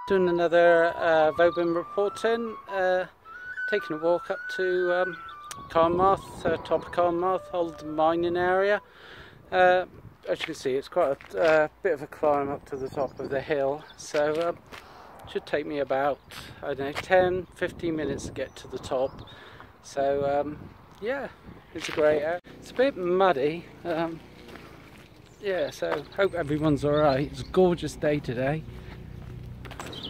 Doing another Vobin reporting, taking a walk up to Carn Marth, top of Carn Marth, old mining area. As you can see, it's quite a bit of a climb up to the top of the hill, so should take me about, I don't know, 10-15 minutes to get to the top. So yeah, it's a great area. It's a bit muddy, yeah, so hope everyone's alright. It's a gorgeous day today.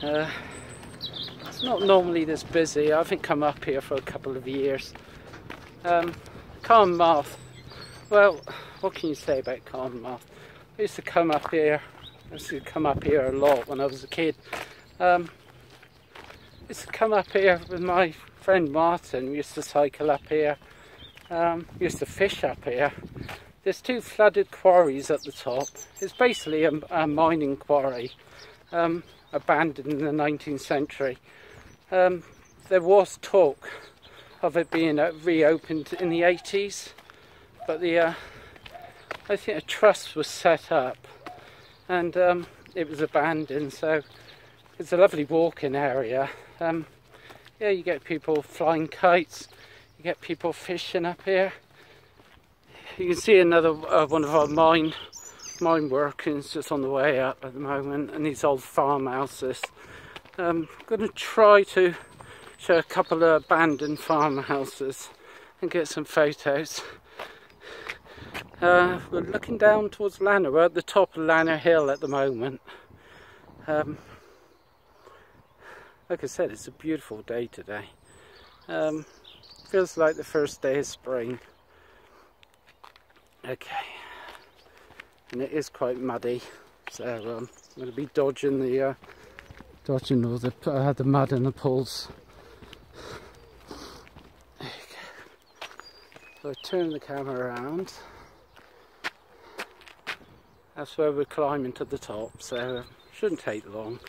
It's not normally this busy. I haven't come up here for a couple of years. Carn Marth. Well, what can you say about Carn Marth? I used to come up here. A lot when I was a kid. I used to come up here with my friend Martin. We used to cycle up here. We used to fish up here. There's two flooded quarries at the top. It's basically a mining quarry. Abandoned in the 19th century. There was talk of it being reopened in the 80s, but I think a trust was set up and it was abandoned. So it's a lovely walking area. Yeah, you get people flying kites, you get people fishing up here. You can see another one of our mine workings just on the way up at the moment, and these old farmhouses. I'm going to try to show a couple of abandoned farmhouses and get some photos. We're looking down towards Lanner. We're at the top of Lanner Hill at the moment. Like I said, it's a beautiful day today. Feels like the first day of spring. Okay. And it is quite muddy, so I'm going to be dodging all the mud and the pools. There you go. So I turn the camera around. That's where we're climbing to the top, so shouldn't take long.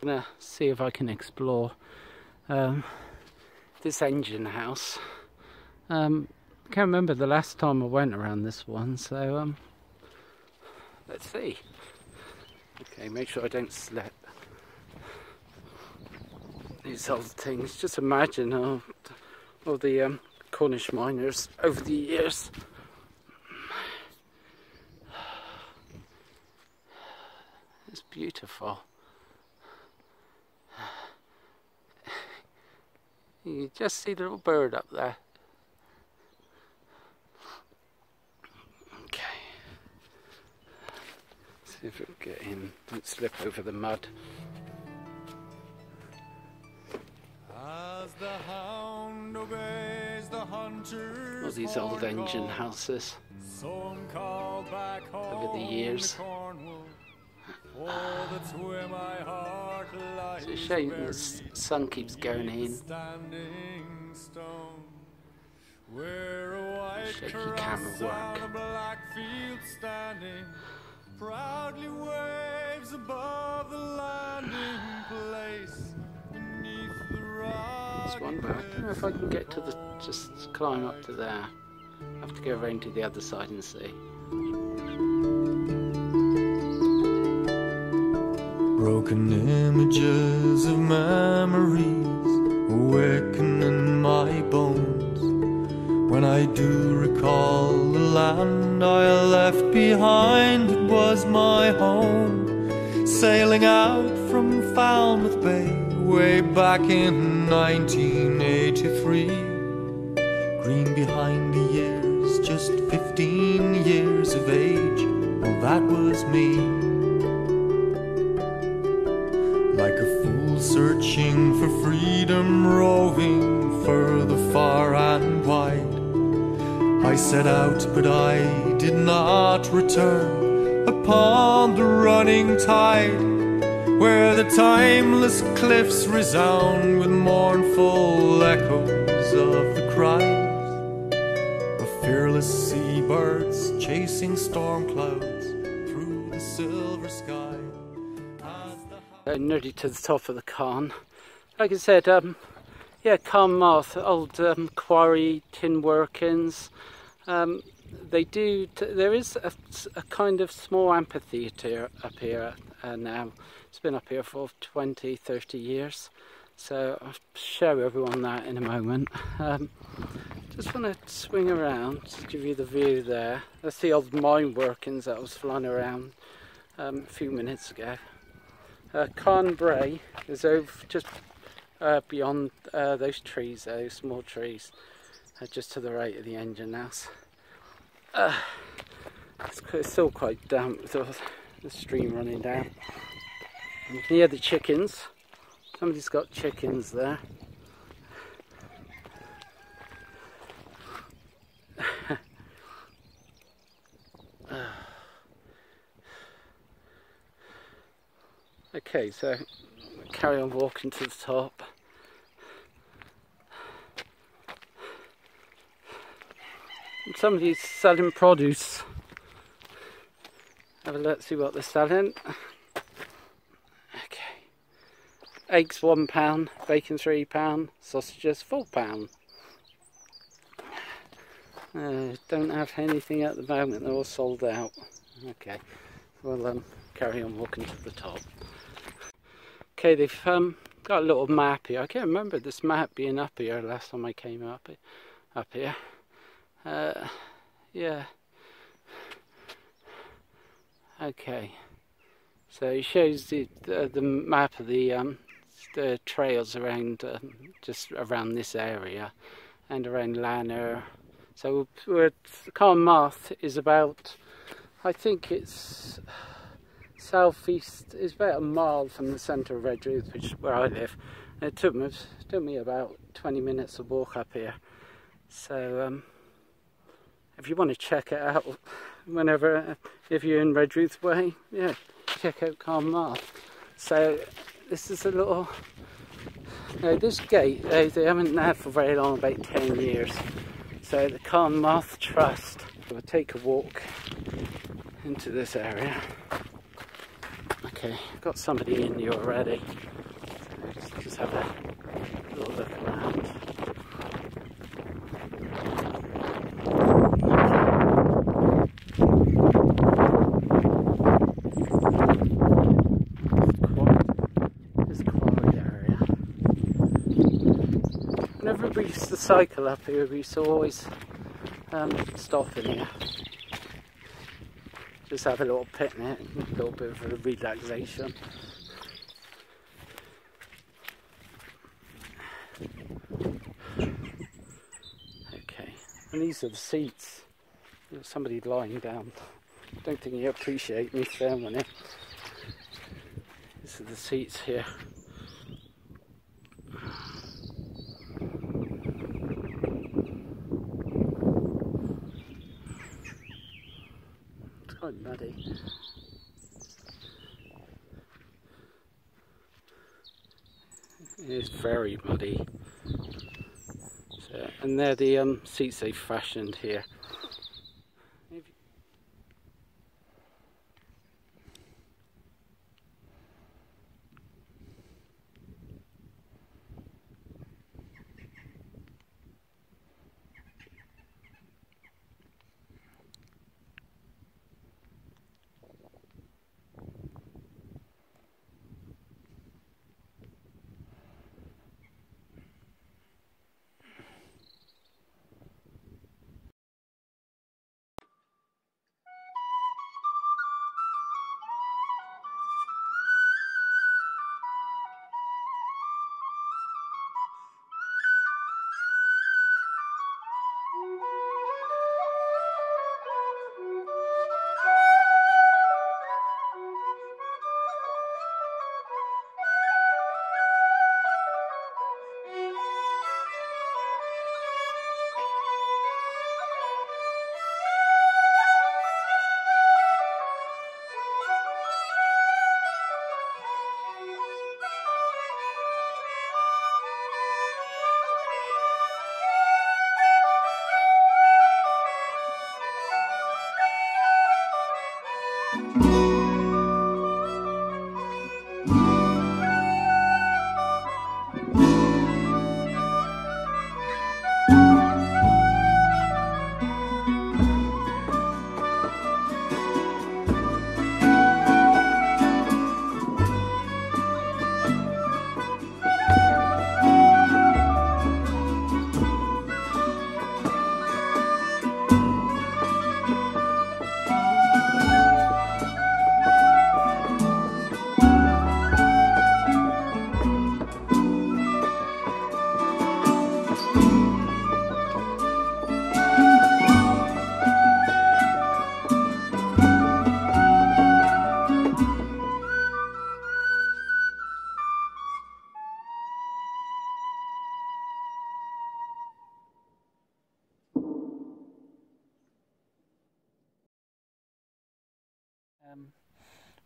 I'm going to see if I can explore this engine house. I can't remember the last time I went around this one, so let's see. Okay, make sure I don't slip. These old things, just imagine all the Cornish miners over the years. It's beautiful. You just see the little bird up there. See if it'll get in, don't slip over the mud. As the hound obeys the hunter. All these old engine houses over the years. It's a shame the sun keeps going in. Shaky camera work. Proudly waves above the landing place beneath the rock. There's one back. I don't know if I can get to just climb up to there. I have to go around to the other side and see. Broken images of memories awaken in my bones. When I do recall the land I left behind, it was my home. Sailing out from Falmouth Bay way back in 1983. Green behind the years, just 15 years of age. Well, that was me. Like a fool searching for freedom, roving further far and wide. I set out, but I did not return upon the running tide, where the timeless cliffs resound with mournful echoes of the cries of fearless seabirds chasing storm clouds through the silver sky. Nearly to the top of the Carn. Like I said, yeah, Carn Marth, old quarry, tin workings. they do. There is a kind of small amphitheatre up here now. It's been up here for 20, 30 years. So I'll show everyone that in a moment. Just want to swing around to give you the view there. That's the old mine workings that was flying around a few minutes ago. Carn Marth is over just beyond those trees there, those small trees, just to the right of the engine house. It's still quite damp with the stream running down. You can hear the chickens. Somebody's got chickens there. Okay, so carry on walking to the top. Somebody's selling produce. Have a look, see what they're selling. Okay. Eggs £1, bacon £3, sausages £4. Don't have anything at the moment, they're all sold out. Okay, we'll carry on walking to the top. Okay, they've got a little map here. I can't remember this map being up here last time I came up here. Yeah. Okay. So it shows the map of the trails around just around this area and around Lanner. So Carn Marth is about, I think it's southeast. It's about a mile from the centre of Redruth, which is where I live. And it took me about 20 minutes to walk up here. So if you want to check it out, whenever, if you're in Redruth way, yeah, check out Carn Marth. So this is a little, this gate, they haven't had for very long, about 10 years. So the Carn Marth Trust. We'll take a walk into this area. Okay, got somebody in here already. So just have a little look around. Whenever we used to cycle up here, we used to always stop in here. Just have a little picnic, a little bit of a relaxation. Okay, and these are the seats. There's somebody lying down. I don't think you appreciate me filming it. These are the seats here. Quite muddy. It is very muddy. So, and they're the seats they've fashioned here.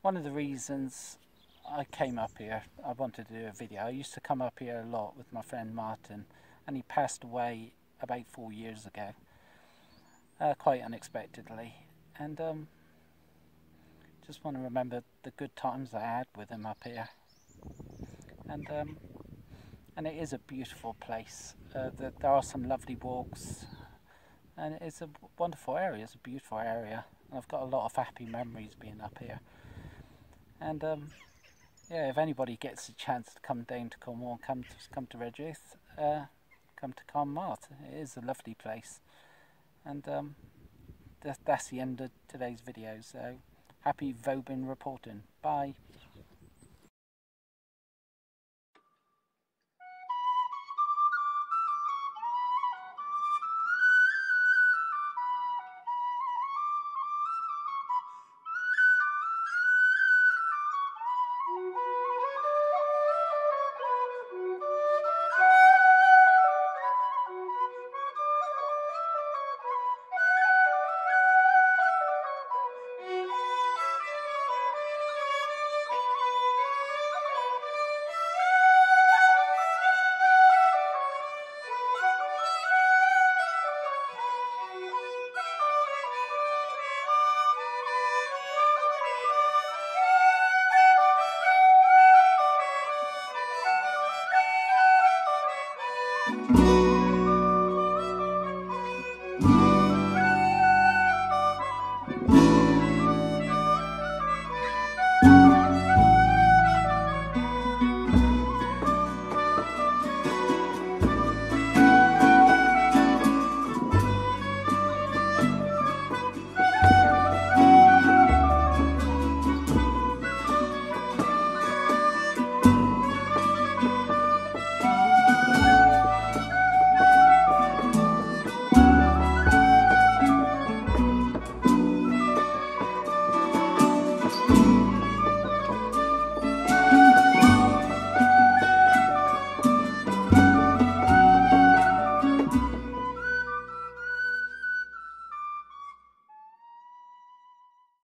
One of the reasons I came up here, I wanted to do a video. I used to come up here a lot with my friend Martin, and he passed away about 4 years ago, quite unexpectedly. And just want to remember the good times I had with him up here. And it is a beautiful place. There are some lovely walks, and it's a wonderful area. It's a beautiful area, and I've got a lot of happy memories being up here. And yeah, if anybody gets a chance to come down to Cornwall, come to Redruth, come to Carn Marth. It is a lovely place. And that's the end of today's video. So happy Vobin reporting. Bye.